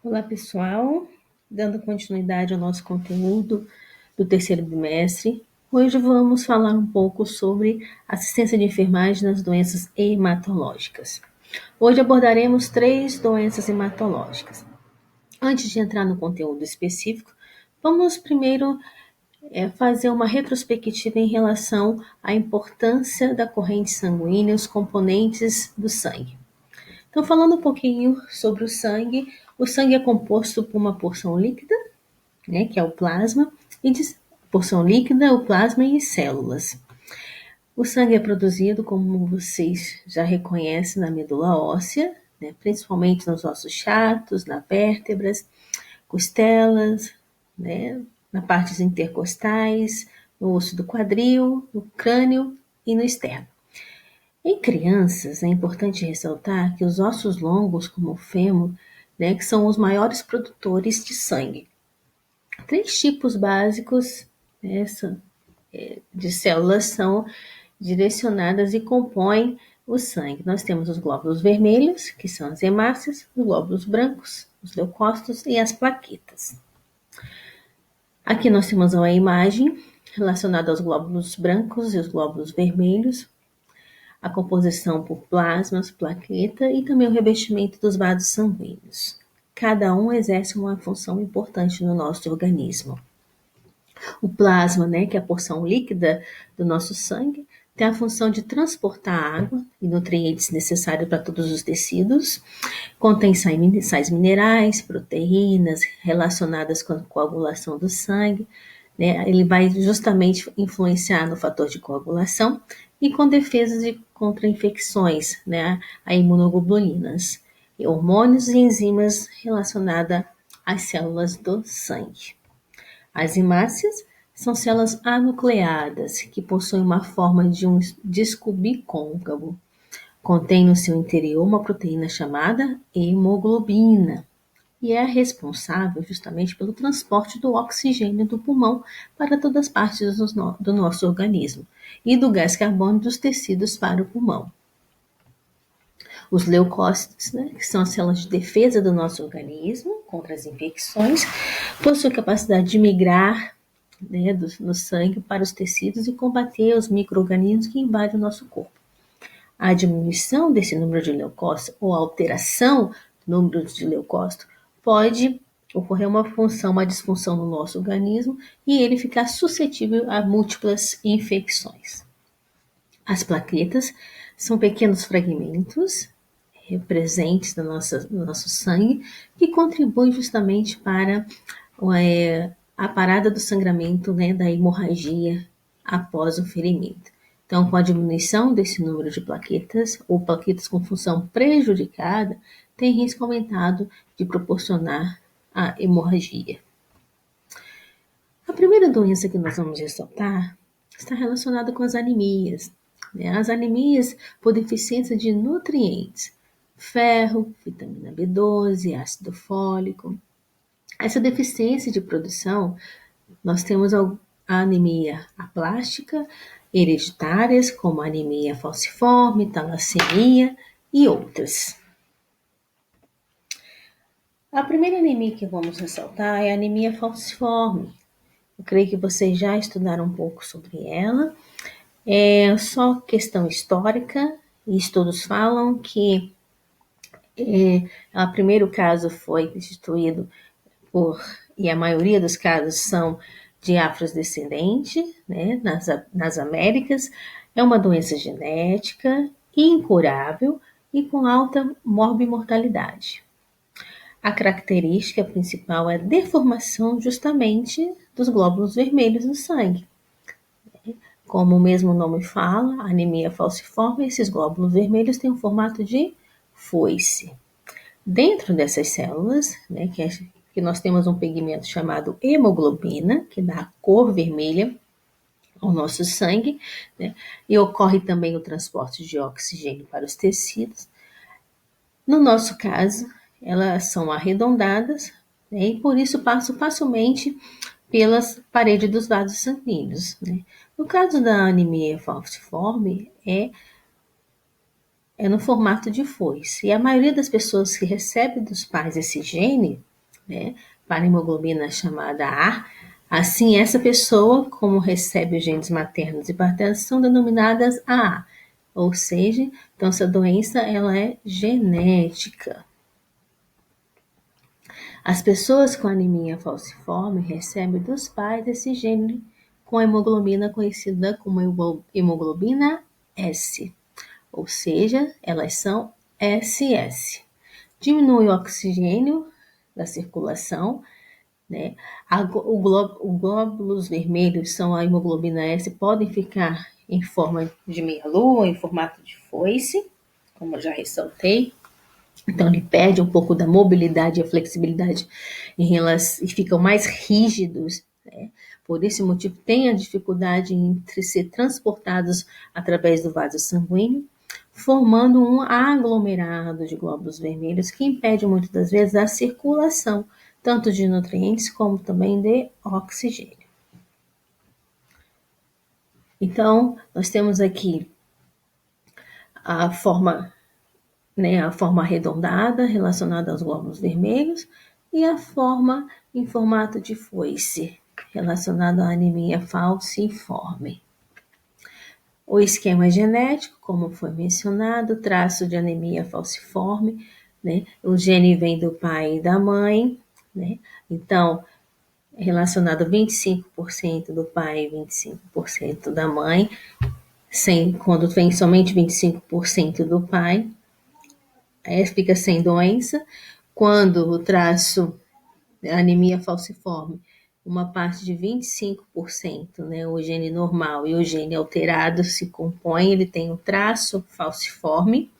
Olá, pessoal. Dando continuidade ao nosso conteúdo do terceiro bimestre, hoje vamos falar um pouco sobre assistência de enfermagem nas doenças hematológicas. Hoje abordaremos 3 doenças hematológicas. Antes de entrar no conteúdo específico, vamos primeiro fazer uma retrospectiva em relação à importância da corrente sanguínea e os componentes do sangue. Então, falando um pouquinho sobre o sangue é composto por uma porção líquida, né, que é o plasma, e de porção líquida, o plasma e células. O sangue é produzido, como vocês já reconhecem, na medula óssea, né, principalmente nos ossos chatos, nas vértebras, costelas, né, nas partes intercostais, no osso do quadril, no crânio e no externo. Em crianças, é importante ressaltar que os ossos longos, como o fêmur, né, que são os maiores produtores de sangue. 3 tipos básicos, né, de células são direcionadas e compõem o sangue. Nós temos os glóbulos vermelhos, que são as hemácias, os glóbulos brancos, os leucócitos e as plaquetas. Aqui nós temos uma imagem relacionada aos glóbulos brancos e os glóbulos vermelhos, a composição por plasmas, plaqueta e também o revestimento dos vasos sanguíneos. Cada um exerce uma função importante no nosso organismo. O plasma, né, que é a porção líquida do nosso sangue, tem a função de transportar água e nutrientes necessários para todos os tecidos. Contém sais minerais, proteínas relacionadas com a coagulação do sangue. Né? Ele vai justamente influenciar no fator de coagulação e com defesas contra infecções, né? A imunoglobulinas, hormônios e enzimas relacionadas às células do sangue. As hemácias são células anucleadas que possuem uma forma de um disco bicôncavo. Contém no seu interior uma proteína chamada hemoglobina e é responsável justamente pelo transporte do oxigênio do pulmão para todas as partes do nosso organismo e do gás carbônico dos tecidos para o pulmão. Os leucócitos, né, que são as células de defesa do nosso organismo contra as infecções, possuem capacidade de migrar, né, no sangue para os tecidos e combater os micro-organismos que invadem o nosso corpo. A diminuição desse número de leucócitos ou a alteração do número de leucócitos pode ocorrer uma disfunção no nosso organismo e ele ficar suscetível a múltiplas infecções. As plaquetas são pequenos fragmentos presentes no nosso sangue que contribuem justamente para a parada do sangramento, né, da hemorragia após o ferimento. Então, com a diminuição desse número de plaquetas ou plaquetas com função prejudicada, tem risco aumentado de proporcionar a hemorragia. A primeira doença que nós vamos ressaltar está relacionada com as anemias. As anemias por deficiência de nutrientes, ferro, vitamina B12, ácido fólico. Essa deficiência de produção, nós temos a anemia aplástica, hereditárias, como a anemia falciforme, talassemia e outras. A primeira anemia que vamos ressaltar é a anemia falciforme. Eu creio que vocês já estudaram um pouco sobre ela. É só questão histórica, e estudos falam que o primeiro caso foi instituído e a maioria dos casos são de afrodescendente, né, nas Américas. É uma doença genética, incurável e com alta morbimortalidade. A característica principal é a deformação justamente dos glóbulos vermelhos no sangue. Como o mesmo nome fala, a anemia falciforme, esses glóbulos vermelhos têm um formato de foice. Dentro dessas células, né, que nós temos um pigmento chamado hemoglobina, que dá a cor vermelha ao nosso sangue, né, e ocorre também o transporte de oxigênio para os tecidos. No nosso caso, elas são arredondadas, né, e por isso passam facilmente pelas paredes dos vasos sanguíneos. Né. No caso da anemia falciforme, é no formato de foice. E a maioria das pessoas que recebe dos pais esse gene, né, para a hemoglobina chamada A. Assim, essa pessoa, como recebe os genes maternos e paternos, são denominadas AA. Ou seja, então essa doença ela é genética. As pessoas com anemia falciforme recebem dos pais esse gene com a hemoglobina conhecida como hemoglobina S, ou seja, elas são SS. Diminui o oxigênio da circulação, né? Os glóbulos vermelhos são a hemoglobina S, podem ficar em forma de meia-lua, em formato de foice, como eu já ressaltei. Então, ele perde um pouco da mobilidade e a flexibilidade em relação, e ficam mais rígidos, né? Por esse motivo, tem a dificuldade entre ser transportados através do vaso sanguíneo, formando um aglomerado de glóbulos vermelhos que impede muitas das vezes a circulação, tanto de nutrientes como também de oxigênio. Então, nós temos aqui a forma, né, a forma arredondada relacionada aos glóbulos vermelhos e a forma em formato de foice relacionada à anemia falciforme. O esquema genético, como foi mencionado, traço de anemia falciforme, né? O gene vem do pai e da mãe, né? Então, é relacionado 25% do pai e 25% da mãe, quando vem somente 25% do pai, aí fica sem doença. Quando o traço, a anemia falciforme, uma parte de 25%, né, o gene normal e o gene alterado se compõem, ele tem um traço falciforme,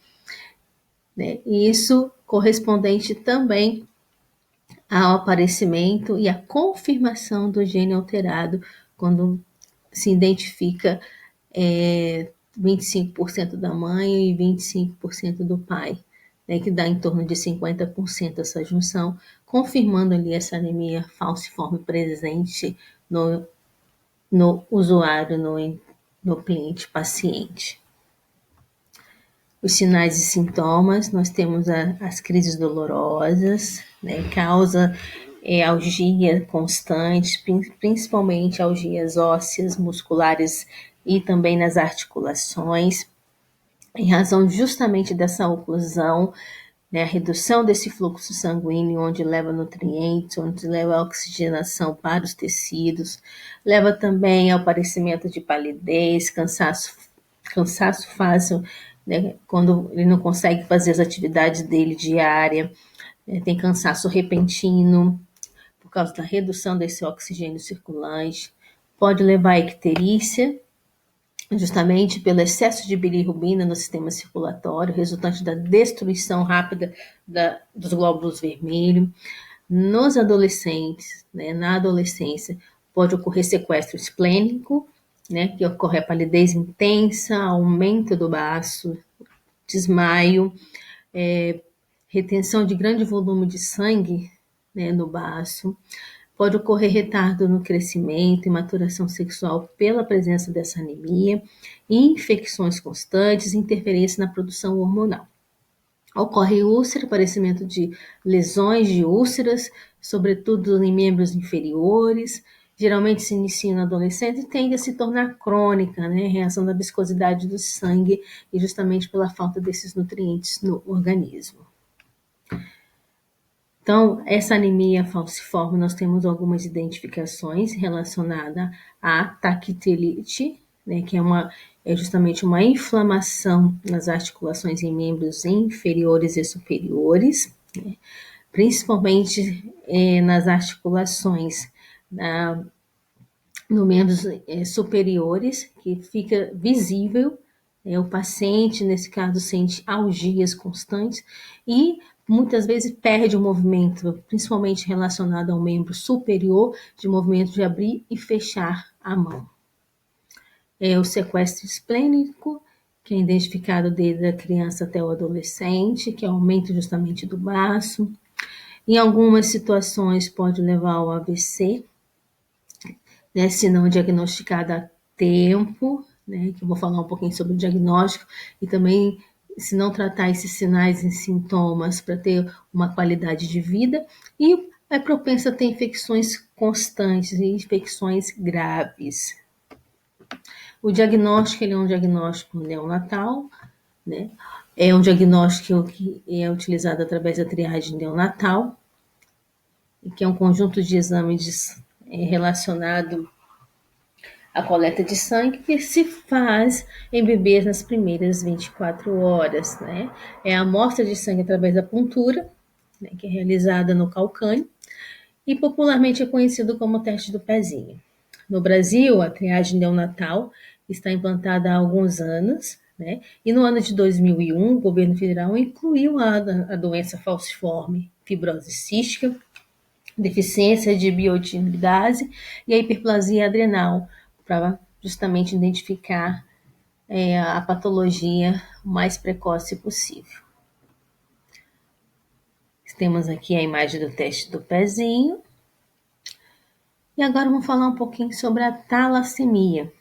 né, e isso correspondente também ao aparecimento e à confirmação do gene alterado quando se identifica 25% da mãe e 25% do pai, né, que dá em torno de 50% essa junção, confirmando ali essa anemia falciforme presente no usuário, no cliente paciente. Os sinais e sintomas, nós temos as crises dolorosas, né, causa algia constante, principalmente algias ósseas, musculares e também nas articulações, em razão justamente dessa oclusão, né, a redução desse fluxo sanguíneo, onde leva nutrientes, onde leva a oxigenação para os tecidos, leva também ao aparecimento de palidez, cansaço fácil, né, quando ele não consegue fazer as atividades dele diária, né, tem cansaço repentino, por causa da redução desse oxigênio circulante, pode levar a icterícia, justamente pelo excesso de bilirrubina no sistema circulatório, resultante da destruição rápida dos glóbulos vermelhos. Nos adolescentes, né, na adolescência, pode ocorrer sequestro esplênico, né, que ocorre a palidez intensa, aumento do baço, desmaio, retenção de grande volume de sangue, né, no baço. Pode ocorrer retardo no crescimento e maturação sexual pela presença dessa anemia, infecções constantes, interferência na produção hormonal. Ocorre úlcera, aparecimento de lesões de úlceras, sobretudo em membros inferiores, geralmente se inicia na adolescência e tende a se tornar crônica, né, em reação da viscosidade do sangue e justamente pela falta desses nutrientes no organismo. Então, essa anemia falciforme, nós temos algumas identificações relacionadas à taquitelite, né, que é justamente uma inflamação nas articulações em membros inferiores e superiores, né, principalmente nas articulações no membros superiores, que fica visível, o paciente, nesse caso, sente algias constantes e muitas vezes perde o movimento, principalmente relacionado ao membro superior, de movimento de abrir e fechar a mão. O sequestro esplênico, que é identificado desde a criança até o adolescente, que é o aumento justamente do baço. Em algumas situações pode levar ao AVC, né, se não diagnosticada a tempo, né, que eu vou falar um pouquinho sobre o diagnóstico, e também se não tratar esses sinais e sintomas para ter uma qualidade de vida, e É propensa a ter infecções constantes e infecções graves. O diagnóstico ele é um diagnóstico neonatal, né? É um diagnóstico que é utilizado através da triagem neonatal, que é um conjunto de exames relacionado à coleta de sangue que se faz em bebês nas primeiras 24 horas, né? É a amostra de sangue através da puntura, né, que é realizada no calcânio, e popularmente é conhecido como teste do pezinho. No Brasil, a triagem neonatal está implantada há alguns anos, né? E no ano de 2001, o governo federal incluiu a doença falciforme, fibrose cística, deficiência de biotinidase e a hiperplasia adrenal, para justamente identificar a patologia o mais precoce possível. Temos aqui a imagem do teste do pezinho. E agora vamos falar um pouquinho sobre a talassemia.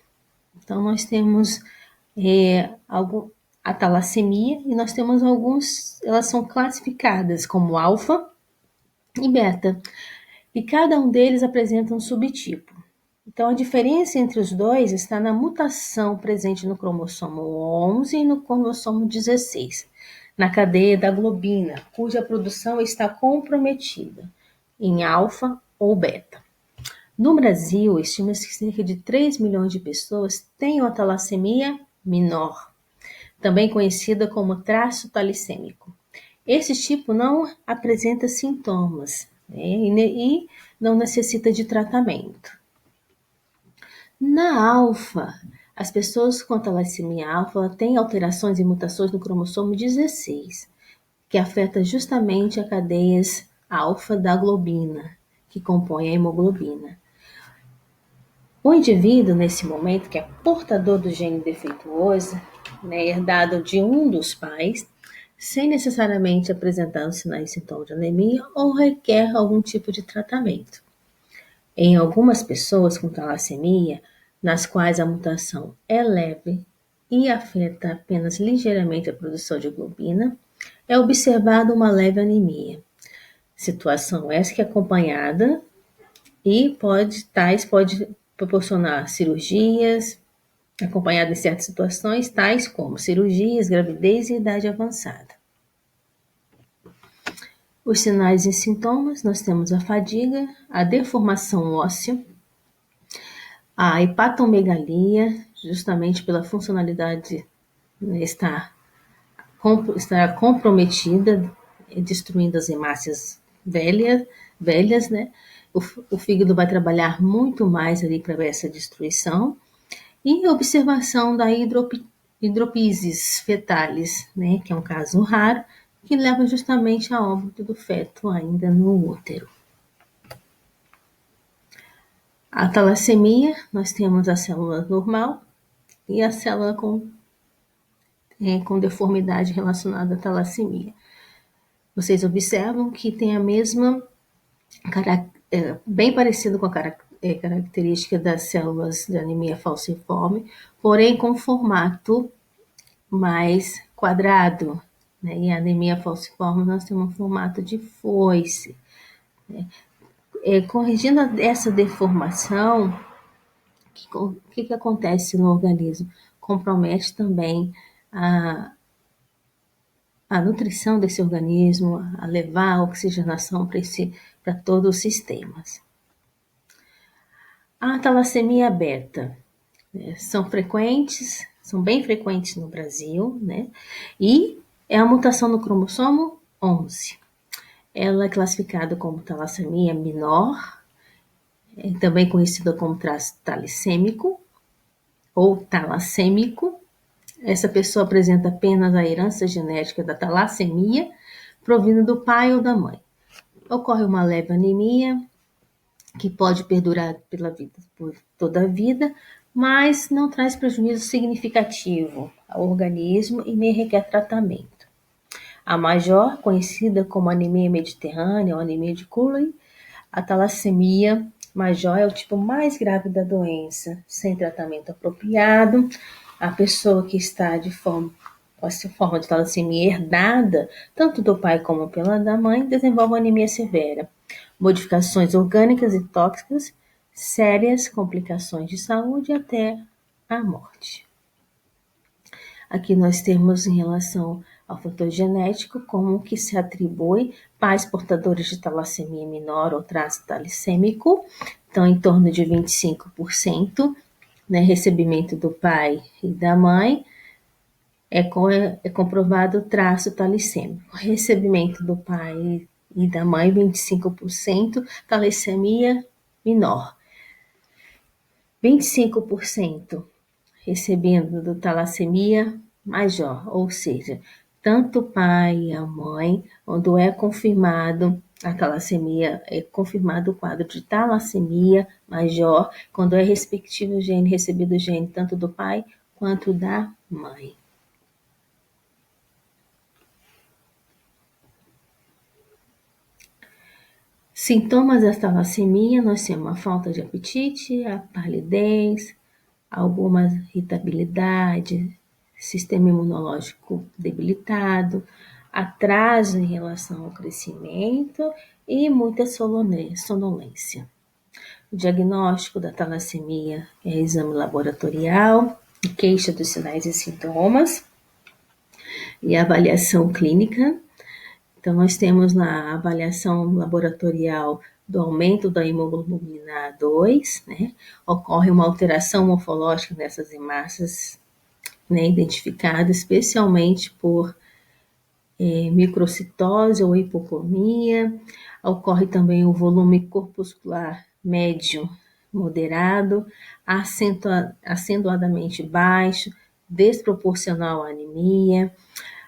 Então, nós temos a talassemia e nós temos elas são classificadas como alfa e beta. E cada um deles apresenta um subtipo. Então, a diferença entre os dois está na mutação presente no cromossomo 11 e no cromossomo 16, na cadeia da globina, cuja produção está comprometida em alfa ou beta. No Brasil, estima-se que cerca de 3 milhões de pessoas tenham a talassemia menor, também conhecida como traço talissêmico. Esse tipo não apresenta sintomas, né, e não necessita de tratamento. Na alfa, as pessoas com talassemia alfa têm alterações e mutações no cromossomo 16, que afeta justamente a cadeias alfa da globina, que compõe a hemoglobina. O indivíduo, nesse momento, que é portador do gene defeituoso, né, herdado de um dos pais, sem necessariamente apresentar os sinais e sintomas de anemia ou requer algum tipo de tratamento. Em algumas pessoas com talassemia, nas quais a mutação é leve e afeta apenas ligeiramente a produção de globina, é observada uma leve anemia. Situação essa que é acompanhada e pode proporcionar cirurgias, acompanhada em certas situações, tais como cirurgias, gravidez e idade avançada. Os sinais e sintomas, nós temos a fadiga, a deformação óssea, a hepatomegalia, justamente pela funcionalidade estar comprometida, destruindo as hemácias velhas, né? O fígado vai trabalhar muito mais ali para essa destruição. E observação da hidropises fetalis, né? Que é um caso raro, que leva justamente a óbito do feto ainda no útero. A talassemia, nós temos a célula normal e a célula com deformidade relacionada à talassemia. Vocês observam que tem a mesma, bem parecido com a característica das células de anemia falciforme, porém com formato mais quadrado, né? E a anemia falciforme nós temos um formato de foice, né? Corrigindo essa deformação, o que acontece no organismo? Compromete também a nutrição desse organismo, a levar a oxigenação para todos os sistemas. A talassemia beta, né, são bem frequentes no Brasil, né? E é a mutação no cromossomo 11. Ela é classificada como talassemia menor, também conhecida como traço talissêmico ou talassêmico. Essa pessoa apresenta apenas a herança genética da talassemia, provindo do pai ou da mãe. Ocorre uma leve anemia, que pode perdurar por toda a vida, mas não traz prejuízo significativo ao organismo e nem requer tratamento. A maior, conhecida como anemia mediterrânea ou anemia de Cooley, a talassemia maior é o tipo mais grave da doença, sem tratamento apropriado. A pessoa que está com essa forma de talassemia herdada, tanto do pai como pela da mãe, desenvolve anemia severa. modificações orgânicas e tóxicas, sérias complicações de saúde até a morte. Aqui nós temos em relação ao fator genético, como que se atribui pais portadores de talassemia menor ou traço talissêmico, então em torno de 25%, né, recebimento do pai e da mãe, é comprovado o traço talissêmico. Recebimento do pai e da mãe, 25%, talassemia menor. 25% recebendo do talassemia major, ou seja, tanto o pai e a mãe, quando é confirmado a talassemia, é confirmado o quadro de talassemia major, quando é respectivo gene, recebido o gene tanto do pai quanto da mãe. Sintomas da talassemia, nós temos a falta de apetite, a palidez, alguma irritabilidade, sistema imunológico debilitado, atraso em relação ao crescimento e muita sonolência. O diagnóstico da talassemia é exame laboratorial, queixa dos sinais e sintomas e avaliação clínica. Então, nós temos na avaliação laboratorial do aumento da hemoglobina A2, né? Ocorre uma alteração morfológica nessas hemácias, né, identificada especialmente por microcitose ou hipocromia. Ocorre também o volume corpuscular médio moderado, acentuadamente baixo, desproporcional à anemia.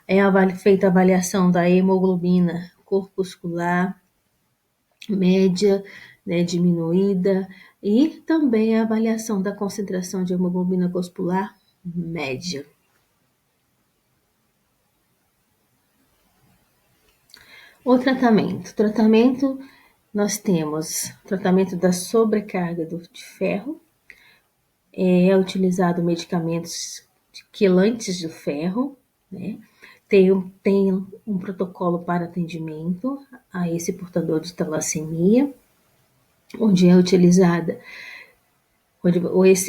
É feita a avaliação da hemoglobina corpuscular média, né, diminuída, e também a avaliação da concentração de hemoglobina corpuscular média. O tratamento. Tratamento, nós temos tratamento da sobrecarga de ferro, é utilizado medicamentos quelantes do ferro, né? Tem um protocolo para atendimento a esse portador de talassemia, onde é utilizada,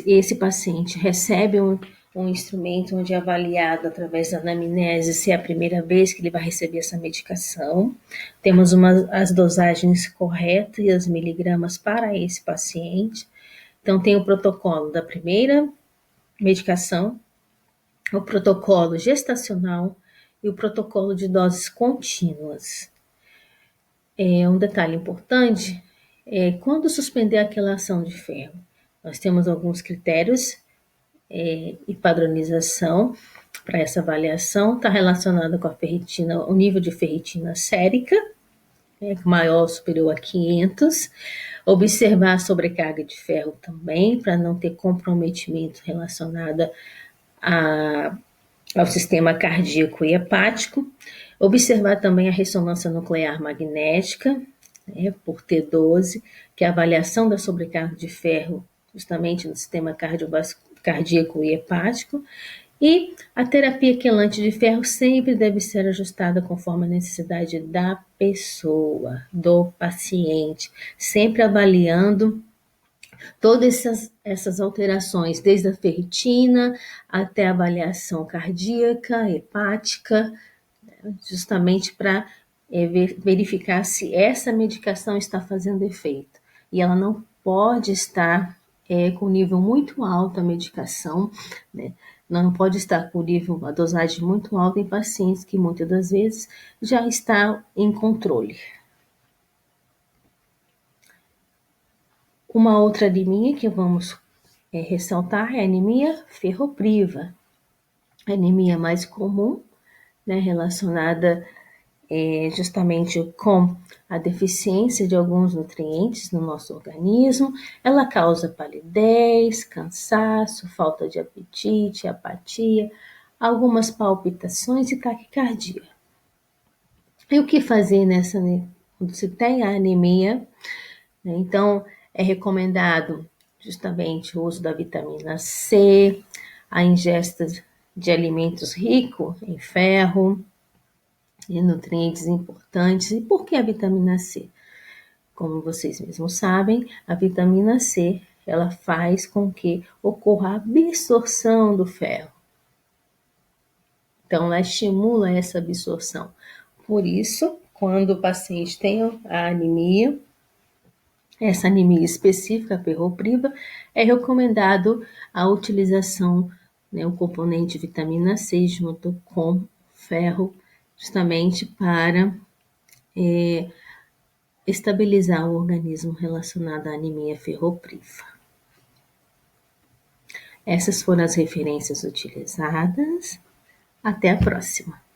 esse paciente recebe um instrumento onde é avaliado através da anamnese se é a primeira vez que ele vai receber essa medicação. Temos as dosagens corretas e as miligramas para esse paciente. Então, tem o protocolo da primeira medicação, o protocolo gestacional e o protocolo de doses contínuas. Um detalhe importante é quando suspender aquela ação de ferro. Nós temos alguns critérios e padronização para essa avaliação. Está relacionada com a ferritina, o nível de ferritina sérica, maior ou superior a 500. Observar a sobrecarga de ferro também, para não ter comprometimento relacionado ao sistema cardíaco e hepático. Observar também a ressonância nuclear magnética, né, por T12, que é a avaliação da sobrecarga de ferro justamente no sistema cardíaco e hepático. E a terapia quelante de ferro sempre deve ser ajustada conforme a necessidade da pessoa, do paciente, sempre avaliando todas essas alterações, desde a ferritina até a avaliação cardíaca, hepática, justamente para verificar se essa medicação está fazendo efeito. E ela não pode estar com nível muito alto a medicação, né? Não pode estar com nível, a dosagem muito alta em pacientes que muitas das vezes já está em controle. Uma outra anemia que vamos ressaltar é a anemia ferropriva. A anemia mais comum, né, relacionada justamente com a deficiência de alguns nutrientes no nosso organismo. Ela causa palidez, cansaço, falta de apetite, apatia, algumas palpitações e taquicardia. E o que fazer quando se tem a anemia? Então, é recomendado justamente o uso da vitamina C, a ingesta de alimentos ricos em ferro e nutrientes importantes. E por que a vitamina C? Como vocês mesmos sabem, a vitamina C, ela faz com que ocorra a absorção do ferro. Então, ela estimula essa absorção. Por isso, quando o paciente tem a anemia, essa anemia específica, a ferropriva, é recomendado a utilização, né, o componente vitamina C junto com ferro, justamente para estabilizar o organismo relacionado à anemia ferropriva. Essas foram as referências utilizadas. Até a próxima!